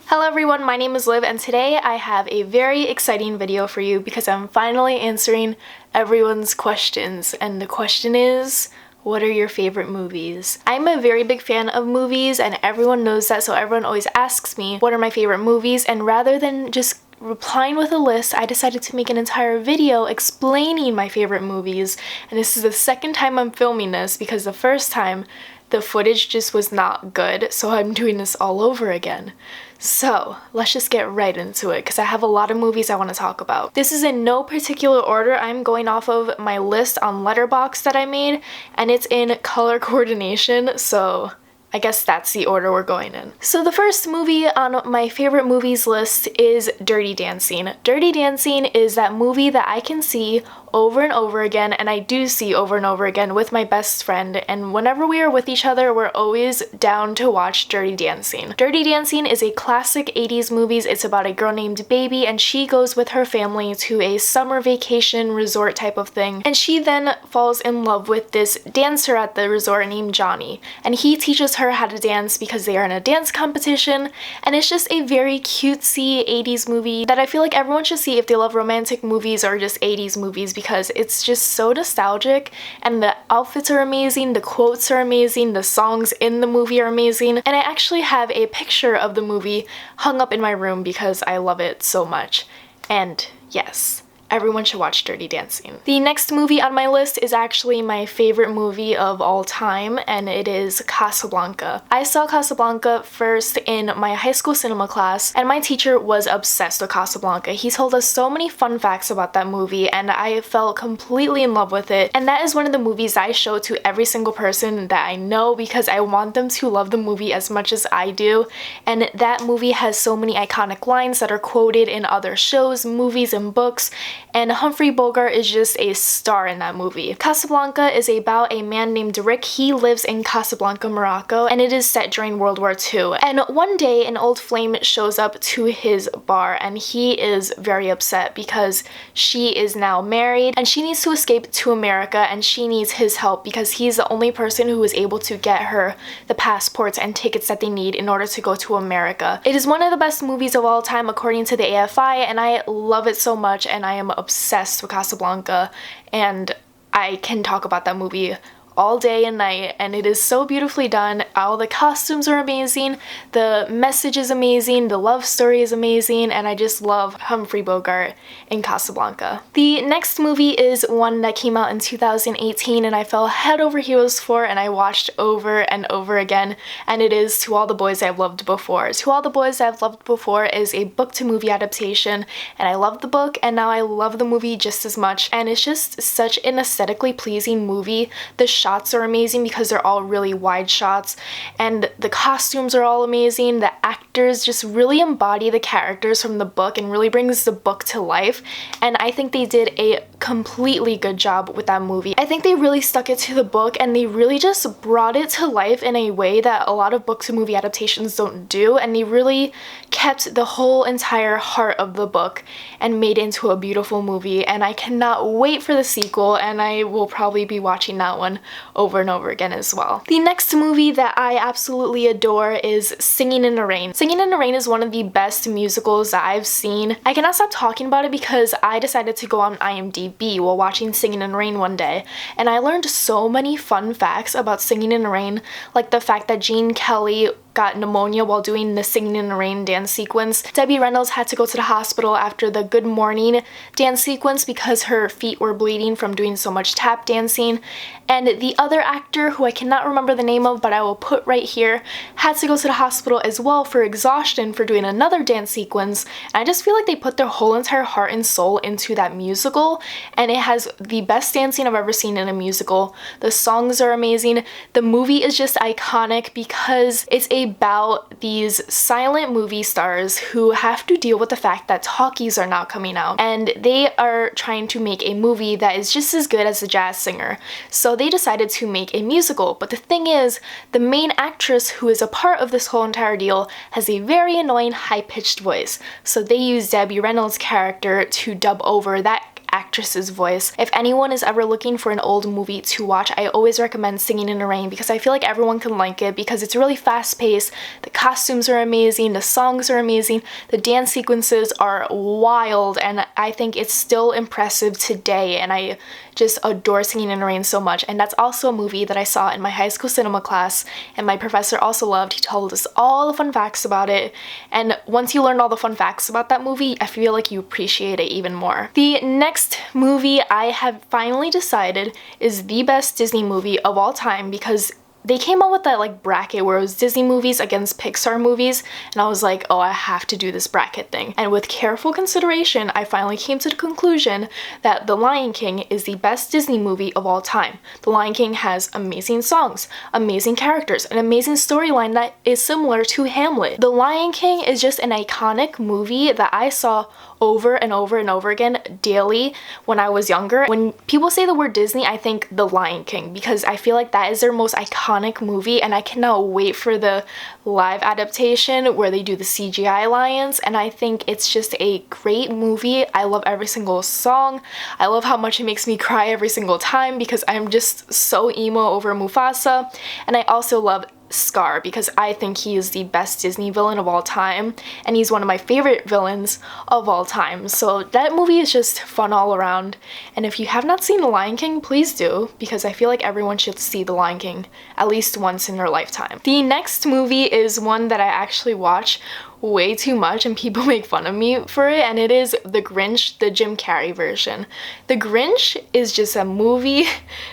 Hello everyone, my name is Liv and today I have a very exciting video for you because I'm finally answering everyone's questions, and the question is, what are your favorite movies? I'm a very big fan of movies and everyone knows that, so everyone always asks me what are my favorite movies, and rather than just replying with a list, I decided to make an entire video explaining my favorite movies. And this is the second time I'm filming this because the first time the footage just was not good, so I'm doing this all over again. So let's just get right into it because I have a lot of movies I want to talk about. This is in no particular order. I'm going off of my list on Letterboxd that I made, and it's in color coordination, so I guess that's the order we're going in. So the first movie on my favorite movies list is Dirty Dancing. Dirty Dancing is that movie that I can see over and over again, and I do see over and over again with my best friend, and whenever we are with each other, we're always down to watch Dirty Dancing. Dirty Dancing is a classic 80s movie. It's about a girl named Baby, and she goes with her family to a summer vacation resort type of thing, and she then falls in love with this dancer at the resort named Johnny, and he teaches her how to dance because they are in a dance competition, and it's just a very cutesy 80s movie that I feel like everyone should see if they love romantic movies or just 80s movies, because it's just so nostalgic and the outfits are amazing, the quotes are amazing, the songs in the movie are amazing, and I actually have a picture of the movie hung up in my room because I love it so much. And yes, everyone should watch Dirty Dancing. The next movie on my list is actually my favorite movie of all time, and it is Casablanca. I saw Casablanca first in my high school cinema class, and my teacher was obsessed with Casablanca. He told us so many fun facts about that movie, and I fell completely in love with it. And that is one of the movies I show to every single person that I know because I want them to love the movie as much as I do. And that movie has so many iconic lines that are quoted in other shows, movies, and books. And Humphrey Bogart is just a star in that movie. Casablanca is about a man named Rick. He lives in Casablanca, Morocco, and it is set during World War II. And one day, an old flame shows up to his bar, and he is very upset because she is now married, and she needs to escape to America, and she needs his help because he's the only person who is able to get her the passports and tickets that they need in order to go to America. It is one of the best movies of all time according to the AFI, and I love it so much, and I am obsessed with Casablanca, and I can talk about that movie all day and night, and it is so beautifully done. All the costumes are amazing, the message is amazing, the love story is amazing, and I just love Humphrey Bogart in Casablanca. The next movie is one that came out in 2018 and I fell head over heels for, and I watched over and over again, and it is To All the Boys I've Loved Before. To All the Boys I've Loved Before is a book to movie adaptation, and I love the book and now I love the movie just as much, and it's just such an aesthetically pleasing movie. The shots are amazing because they're all really wide shots, and the costumes are all amazing. The actors just really embody the characters from the book and really brings the book to life, and I think they did a completely good job with that movie. I think they really stuck it to the book and they really just brought it to life in a way that a lot of book to movie adaptations don't do, and they really kept the whole entire heart of the book and made it into a beautiful movie, and I cannot wait for the sequel, and I will probably be watching that one over and over again as well. The next movie that I absolutely adore is Singing in the Rain. Singing in the Rain is one of the best musicals that I've seen. I cannot stop talking about it because I decided to go on IMDb while watching Singing in the Rain one day, and I learned so many fun facts about Singing in the Rain, like the fact that Gene Kelly got pneumonia while doing the Singing in the Rain dance sequence. Debbie Reynolds had to go to the hospital after the Good Morning dance sequence because her feet were bleeding from doing so much tap dancing. And the other actor, who I cannot remember the name of but I will put right here, had to go to the hospital as well for exhaustion for doing another dance sequence. And I just feel like they put their whole entire heart and soul into that musical, and it has the best dancing I've ever seen in a musical. The songs are amazing. The movie is just iconic because it's about these silent movie stars who have to deal with the fact that talkies are not coming out, and they are trying to make a movie that is just as good as The Jazz Singer. So they decided to make a musical, but the thing is, the main actress who is a part of this whole entire deal has a very annoying high-pitched voice. So they used Debbie Reynolds' character to dub over that actress's voice. If anyone is ever looking for an old movie to watch, I always recommend Singing in the Rain because I feel like everyone can like it because it's really fast-paced, the costumes are amazing, the songs are amazing, the dance sequences are wild, and I think it's still impressive today, and I just adore Singing in the Rain so much. And that's also a movie that I saw in my high school cinema class, and my professor also loved. He told us all the fun facts about it, and once you learn all the fun facts about that movie, I feel like you appreciate it even more. The next movie I have finally decided is the best Disney movie of all time because they came out with that like bracket where it was Disney movies against Pixar movies, and I was like, oh, I have to do this bracket thing. And with careful consideration, I finally came to the conclusion that The Lion King is the best Disney movie of all time. The Lion King has amazing songs, amazing characters, an amazing storyline that is similar to Hamlet. The Lion King is just an iconic movie that I saw over and over and over again daily when I was younger. When people say the word Disney, I think The Lion King because I feel like that is their most iconic movie, and I cannot wait for the live adaptation where they do the CGI lions, and I think it's just a great movie. I love every single song. I love how much it makes me cry every single time because I'm just so emo over Mufasa, and I also love Scar because I think he is the best Disney villain of all time, and he's one of my favorite villains of all time. So that movie is just fun all around, and if you have not seen The Lion King, please do because I feel like everyone should see The Lion King at least once in their lifetime. The next movie is one that I actually watch way too much and people make fun of me for it, and it is The Grinch, the Jim Carrey version. The Grinch is just a movie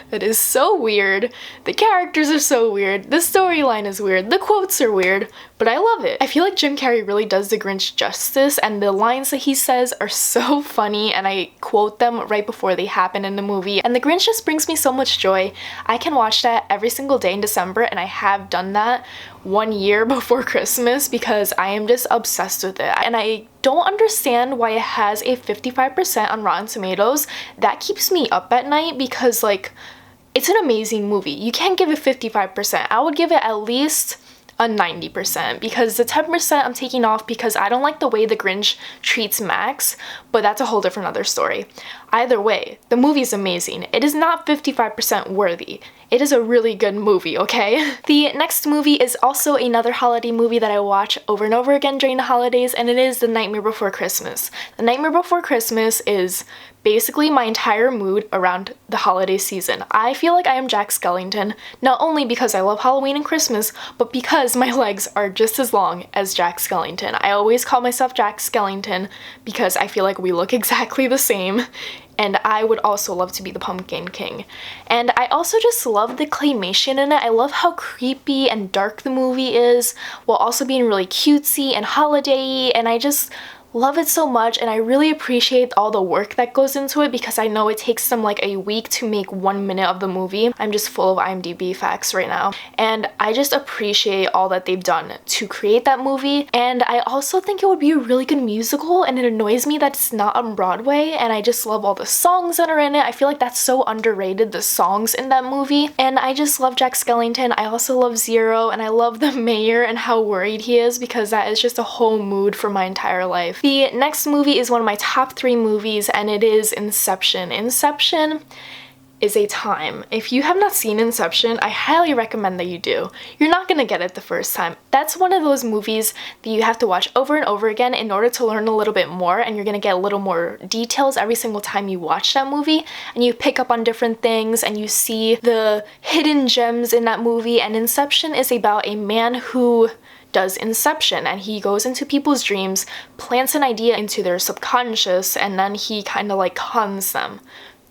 that is so weird, the characters are so weird, the storyline is weird, the quotes are weird, but I love it. I feel like Jim Carrey really does The Grinch justice, and the lines that he says are so funny, and I quote them right before they happen in the movie, and The Grinch just brings me so much joy. I can watch that every single day in December, and I have done that 1 year before Christmas because I am just obsessed with it, and I don't understand why it has a 55% on Rotten Tomatoes. That keeps me up at night because like it's an amazing movie. You can't give it 55%. I would give it at least a 90% because the 10% I'm taking off because I don't like the way the Grinch treats Max, but that's a whole different other story. Either way, the movie is amazing. It is not 55% worthy. It is a really good movie, okay? The next movie is also another holiday movie that I watch over and over again during the holidays, and it is The Nightmare Before Christmas. The Nightmare Before Christmas is basically my entire mood around the holiday season. I feel like I am Jack Skellington, not only because I love Halloween and Christmas, but because my legs are just as long as Jack Skellington. I always call myself Jack Skellington because I feel like we look exactly the same, and I would also love to be the Pumpkin King. And I also just love the claymation in it. I love how creepy and dark the movie is, while also being really cutesy and holiday-y, and I just love it so much, and I really appreciate all the work that goes into it because I know it takes them like a week to make 1 minute of the movie. I'm just full of IMDb facts right now, and I just appreciate all that they've done to create that movie. And I also think it would be a really good musical, and it annoys me that it's not on Broadway, and I just love all the songs that are in it. I feel like that's so underrated, the songs in that movie, and I just love Jack Skellington. I also love Zero, and I love the mayor and how worried he is because that is just a whole mood for my entire life. The next movie is one of my top 3 movies, and it is Inception. Inception is a time. If you have not seen Inception, I highly recommend that you do. You're not gonna get it the first time. That's one of those movies that you have to watch over and over again in order to learn a little bit more, and you're gonna get a little more details every single time you watch that movie, and you pick up on different things, and you see the hidden gems in that movie. And Inception is about a man who does inception, and he goes into people's dreams, plants an idea into their subconscious, and then he kind of like cons them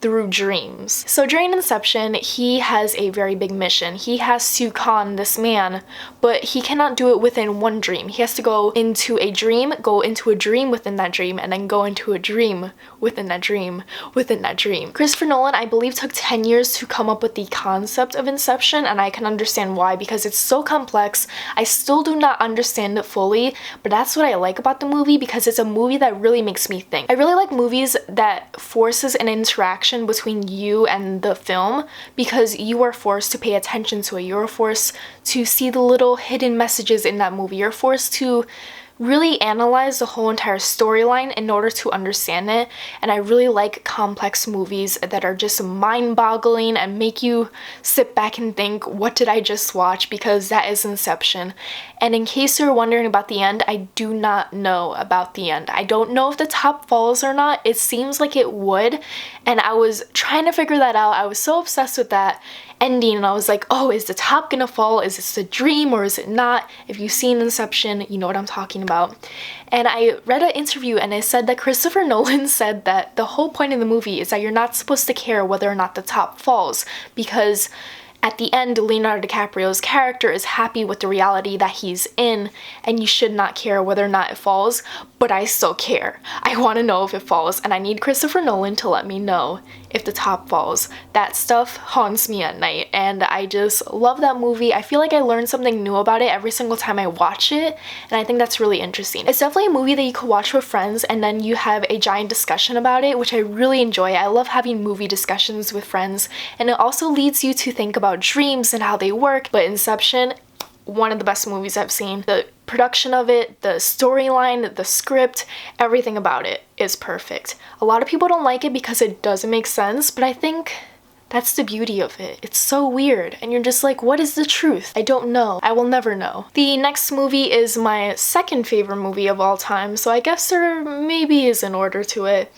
through dreams. So during Inception, he has a very big mission. He has to con this man, but he cannot do it within one dream. He has to go into a dream within that dream, and then go into a dream within that dream within that dream. Christopher Nolan, I believe, took 10 years to come up with the concept of Inception, and I can understand why because it's so complex. I still do not understand it fully, but that's what I like about the movie because it's a movie that really makes me think. I really like movies that forces an interaction between you and the film because you are forced to pay attention to it. You're forced to see the little hidden messages in that movie. You're forced to really analyze the whole entire storyline in order to understand it, and I really like complex movies that are just mind-boggling and make you sit back and think, what did I just watch? Because that is Inception. And in case you're wondering about the end, I do not know about the end. I don't know if the top falls or not. It seems like it would, and I was trying to figure that out. I was so obsessed with that ending, and I was like, oh, is the top gonna fall? Is this a dream or is it not? If you've seen Inception, you know what I'm talking about. And I read an interview and it said that Christopher Nolan said that the whole point of the movie is that you're not supposed to care whether or not the top falls, because at the end, Leonardo DiCaprio's character is happy with the reality that he's in, and you should not care whether or not it falls, but I still care. I want to know if it falls, and I need Christopher Nolan to let me know if the top falls. That stuff haunts me at night, and I just love that movie. I feel like I learn something new about it every single time I watch it, and I think that's really interesting. It's definitely a movie that you could watch with friends, and then you have a giant discussion about it, which I really enjoy. I love having movie discussions with friends, and it also leads you to think about dreams and how they work. But Inception, one of the best movies I've seen. The production of it, the storyline, the script, everything about it is perfect. A lot of people don't like it because it doesn't make sense, but I think that's the beauty of it. It's so weird, and you're just like, what is the truth? I don't know. I will never know. The next movie is my second favorite movie of all time, so I guess there maybe is an order to it.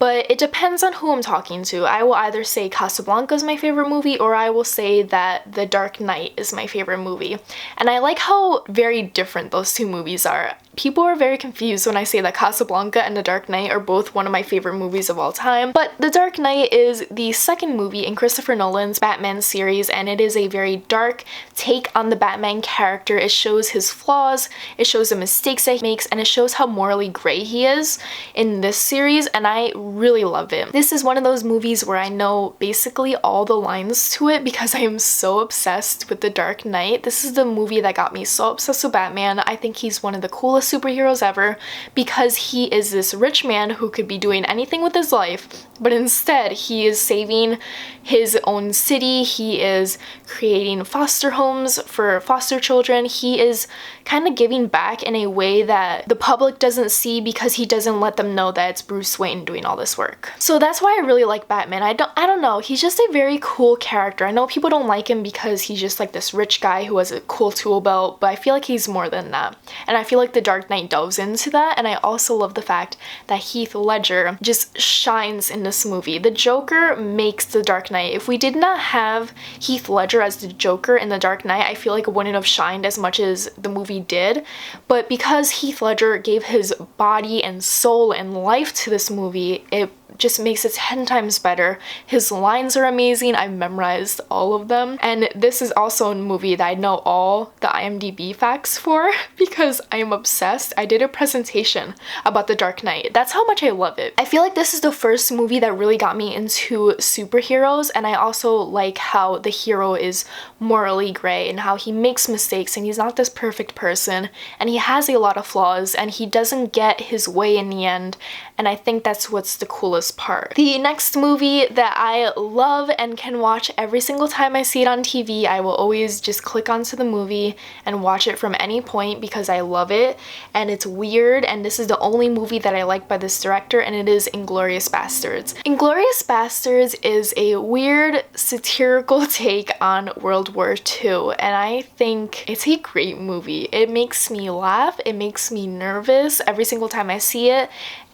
But it depends on who I'm talking to. I will either say Casablanca is my favorite movie, or I will say that The Dark Knight is my favorite movie. And I like how very different those two movies are. People are very confused when I say that Casablanca and The Dark Knight are both one of my favorite movies of all time. But The Dark Knight is the second movie in Christopher Nolan's Batman series, and it is a very dark take on the Batman character. It shows his flaws, it shows the mistakes that he makes, and it shows how morally gray he is in this series, and I really love it. This is one of those movies where I know basically all the lines to it because I am so obsessed with The Dark Knight. This is the movie that got me so obsessed with Batman. I think he's one of the coolest superheroes ever because he is this rich man who could be doing anything with his life, but instead he is saving his own city. He is creating foster homes for foster children. He is kind of giving back in a way that the public doesn't see because he doesn't let them know that it's Bruce Wayne doing all this work. So that's why I really like Batman. I don't know, he's just a very cool character. I know people don't like him because he's just like this rich guy who has a cool tool belt, but I feel like he's more than that. And I feel like The Dark Knight delves into that, and I also love the fact that Heath Ledger just shines in this movie. The Joker makes The Dark Knight. If we did not have Heath Ledger as the Joker in The Dark Knight, I feel like it wouldn't have shined as much as the movie did. But because Heath Ledger gave his body and soul and life to this movie, it just makes it 10 times better. His lines are amazing. I've memorized all of them. And this is also a movie that I know all the IMDb facts for because I am obsessed. I did a presentation about The Dark Knight. That's how much I love it. I feel like this is the first movie that really got me into superheroes, and I also like how the hero is morally gray and how he makes mistakes and he's not this perfect person and he has a lot of flaws and he doesn't get his way in the end, and I think that's what's the coolest part. The next movie that I love and can watch every single time I see it on TV, I will always just click onto the movie and watch it from any point because I love it, and it's weird, and this is the only movie that I like by this director, and it is Inglorious Bastards. Inglorious Bastards is a weird satirical take on World War II, and I think it's a great movie. It makes me laugh, it makes me nervous every single time I see it.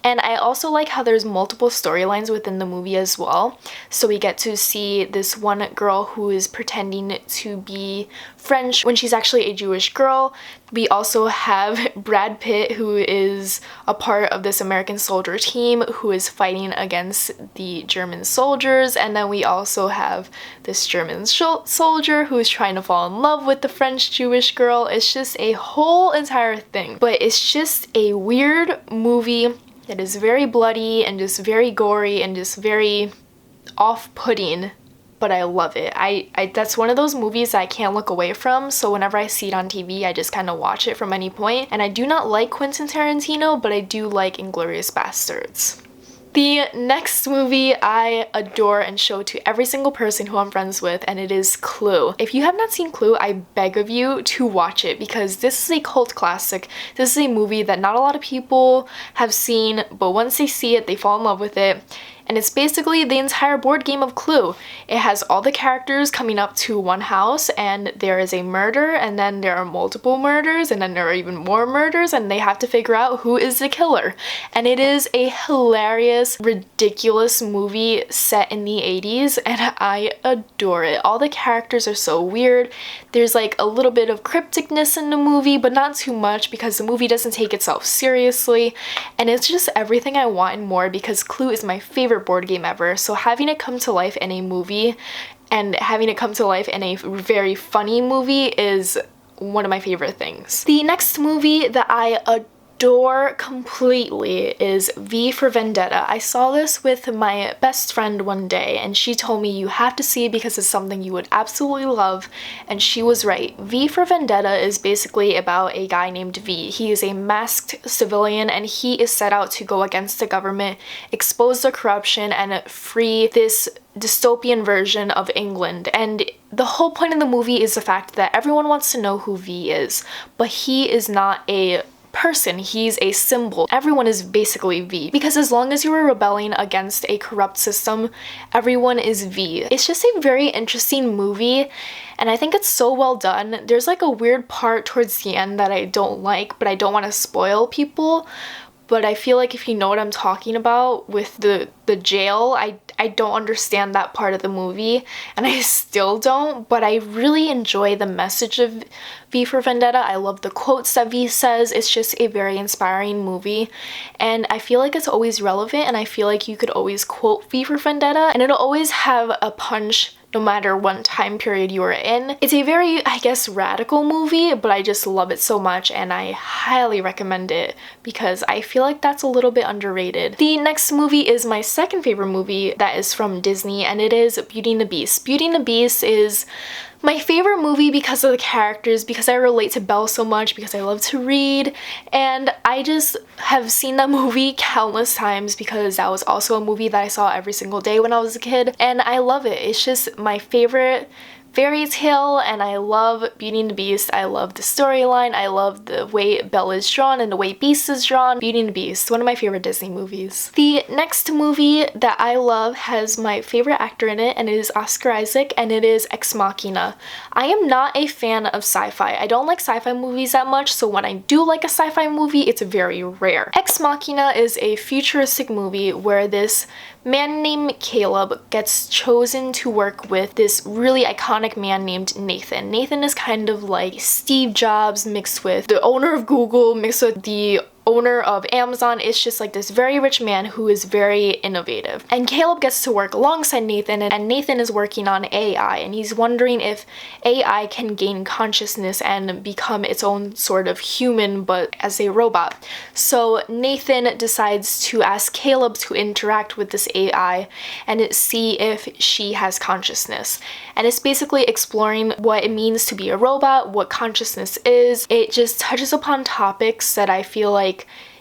And I also like how there's multiple storylines within the movie as well. So we get to see this one girl who is pretending to be French when she's actually a Jewish girl. We also have Brad Pitt, who is a part of this American soldier team who is fighting against the German soldiers. And then we also have this German soldier who is trying to fall in love with the French Jewish girl. It's just a whole entire thing. But it's just a weird movie that is very bloody and just very gory and just very off-putting, but I love it. That's one of those movies that I can't look away from, so whenever I see it on TV, I just kind of watch it from any point. And I do not like Quentin Tarantino, but I do like Inglorious Bastards. The next movie I adore and show to every single person who I'm friends with, and it is Clue. If you have not seen Clue, I beg of you to watch it because this is a cult classic. This is a movie that not a lot of people have seen, but once they see it, they fall in love with it. And it's basically the entire board game of Clue. It has all the characters coming up to one house, and there is a murder, and then there are multiple murders, and then there are even more murders, and they have to figure out who is the killer. And it is a hilarious, ridiculous movie set in the 80s, and I adore it. All the characters are so weird. There's like a little bit of crypticness in the movie, but not too much because the movie doesn't take itself seriously. And it's just everything I want and more because Clue is my favorite board game ever. So having it come to life in a movie and having it come to life in a very funny movie is one of my favorite things. The next movie that I adore completely is V for Vendetta. I saw this with my best friend one day and she told me you have to see it because it's something you would absolutely love, and she was right. V for Vendetta is basically about a guy named V. He is a masked civilian and he is set out to go against the government, expose the corruption, and free this dystopian version of England. And the whole point of the movie is the fact that everyone wants to know who V is, but he is not a person, he's a symbol. Everyone is basically V, because as long as you are rebelling against a corrupt system, everyone is V. It's just a very interesting movie, and I think it's so well done. There's like a weird part towards the end that I don't like, but I don't want to spoil people. But I feel like if you know what I'm talking about with the jail, I don't understand that part of the movie, and I still don't, but I really enjoy the message of V for Vendetta. I love the quotes that V says. It's just a very inspiring movie, and I feel like it's always relevant, and I feel like you could always quote V for Vendetta, and it'll always have a punch no matter what time period you are in. It's a very, I guess, radical movie, but I just love it so much and I highly recommend it because I feel like that's a little bit underrated. The next movie is my second favorite movie that is from Disney, and it is Beauty and the Beast. Beauty and the Beast is my favorite movie because of the characters, because I relate to Belle so much, because I love to read, and I just have seen that movie countless times because that was also a movie that I saw every single day when I was a kid, and I love it. It's just my favorite fairy tale, and I love Beauty and the Beast. I love the storyline. I love the way Belle is drawn and the way Beast is drawn. Beauty and the Beast, one of my favorite Disney movies. The next movie that I love has my favorite actor in it, and it is Oscar Isaac, and it is Ex Machina. I am not a fan of sci-fi. I don't like sci-fi movies that much, so when I do like a sci-fi movie, it's very rare. Ex Machina is a futuristic movie where this man named Caleb gets chosen to work with this really iconic man named Nathan. Nathan is kind of like Steve Jobs mixed with the owner of Google mixed with the owner of Amazon. Is just like this very rich man who is very innovative. And Caleb gets to work alongside Nathan, and Nathan is working on AI, and he's wondering if AI can gain consciousness and become its own sort of human but as a robot. So Nathan decides to ask Caleb to interact with this AI and see if she has consciousness. And it's basically exploring what it means to be a robot, what consciousness is. It just touches upon topics that I feel like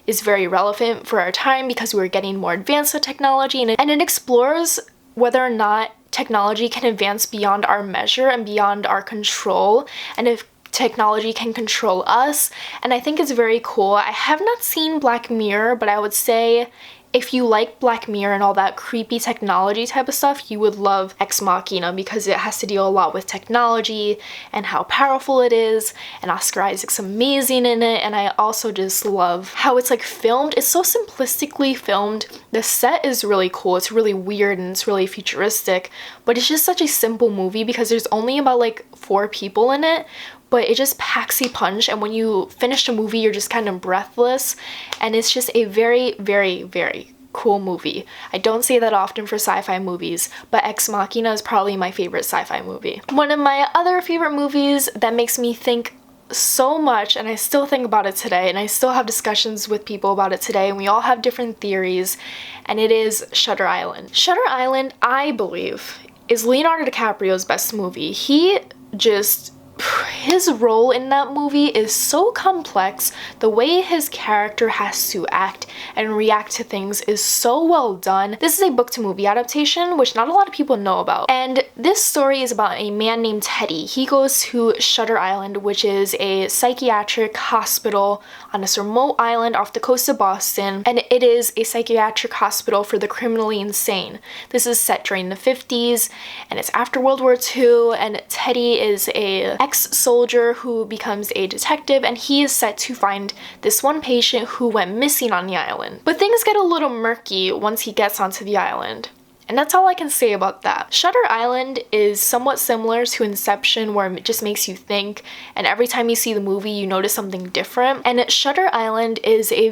is very relevant for our time because we're getting more advanced with technology, and it explores whether or not technology can advance beyond our measure and beyond our control, and if technology can control us. And I think it's very cool. I have not seen Black Mirror, but I would say if you like Black Mirror and all that creepy technology type of stuff, you would love Ex Machina because it has to deal a lot with technology and how powerful it is, and Oscar Isaac's amazing in it, and I also just love how it's like filmed. It's so simplistically filmed. The set is really cool. It's really weird and it's really futuristic, but it's just such a simple movie because there's only about like 4 people in it, but it just packs a punch, and when you finish the movie, you're just kind of breathless, and it's just a very, very, very cool movie. I don't say that often for sci-fi movies, but Ex Machina is probably my favorite sci-fi movie. One of my other favorite movies that makes me think so much, and I still think about it today, and I still have discussions with people about it today, and we all have different theories, and it is Shutter Island. Shutter Island, I believe, is Leonardo DiCaprio's best movie. He just his role in that movie is so complex. The way his character has to act and react to things is so well done. This is a book to movie adaptation, which not a lot of people know about. And this story is about a man named Teddy. He goes to Shutter Island, which is a psychiatric hospital on this remote island off the coast of Boston. And it is a psychiatric hospital for the criminally insane. This is set during the 50s, and it's after World War II, and Teddy is a ex-soldier who becomes a detective, and he is set to find this one patient who went missing on the island. But things get a little murky once he gets onto the island. And that's all I can say about that. Shutter Island is somewhat similar to Inception, where it just makes you think, and every time you see the movie you notice something different. And Shutter Island is a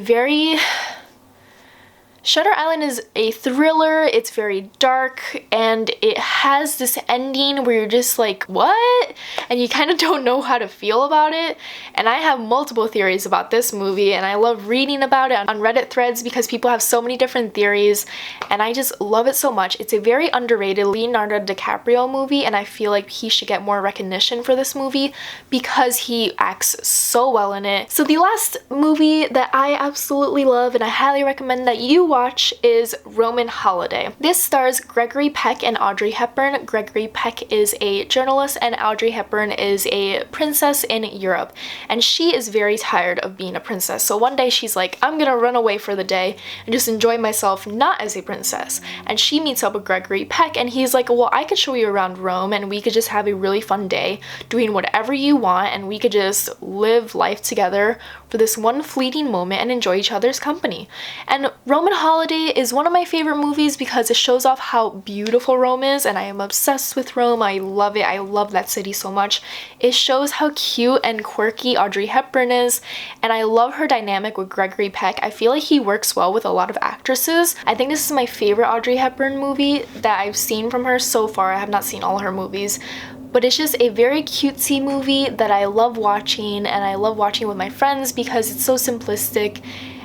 thriller. It's very dark, and it has this ending where you're just like, what? And you kind of don't know how to feel about it. And I have multiple theories about this movie, and I love reading about it on Reddit threads because people have so many different theories, and I just love it so much. It's a very underrated Leonardo DiCaprio movie, and I feel like he should get more recognition for this movie because he acts so well in it. So the last movie that I absolutely love and I highly recommend that you watch is Roman Holiday. This stars Gregory Peck and Audrey Hepburn. Gregory Peck is a journalist and Audrey Hepburn is a princess in Europe, and she is very tired of being a princess. So one day she's like, I'm gonna run away for the day and just enjoy myself not as a princess. And she meets up with Gregory Peck, and he's like, well, I could show you around Rome and we could just have a really fun day doing whatever you want, and we could just live life together for this one fleeting moment and enjoy each other's company. And Roman Holiday is one of my favorite movies because it shows off how beautiful Rome is, and I am obsessed with Rome. I love it. I love that city so much. It shows how cute and quirky Audrey Hepburn is, and I love her dynamic with Gregory Peck. I feel like he works well with a lot of actresses. I think this is my favorite Audrey Hepburn movie that I've seen from her so far. I have not seen all her movies, but it's just a very cutesy movie that I love watching, and I love watching with my friends because it's so simplistic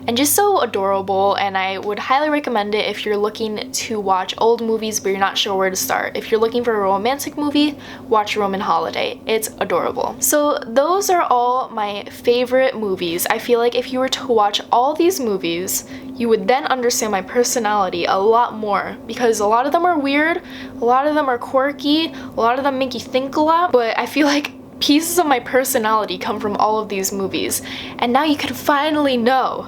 and just so adorable, and I would highly recommend it if you're looking to watch old movies but you're not sure where to start. If you're looking for a romantic movie, watch Roman Holiday. It's adorable. So those are all my favorite movies. I feel like if you were to watch all these movies, you would then understand my personality a lot more, because a lot of them are weird, a lot of them are quirky, a lot of them make you think a lot, but I feel like pieces of my personality come from all of these movies. And now you can finally know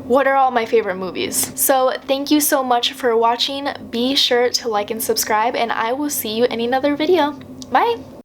what are all my favorite movies. So thank you so much for watching. Be sure to like and subscribe, and I will see you in another video. Bye!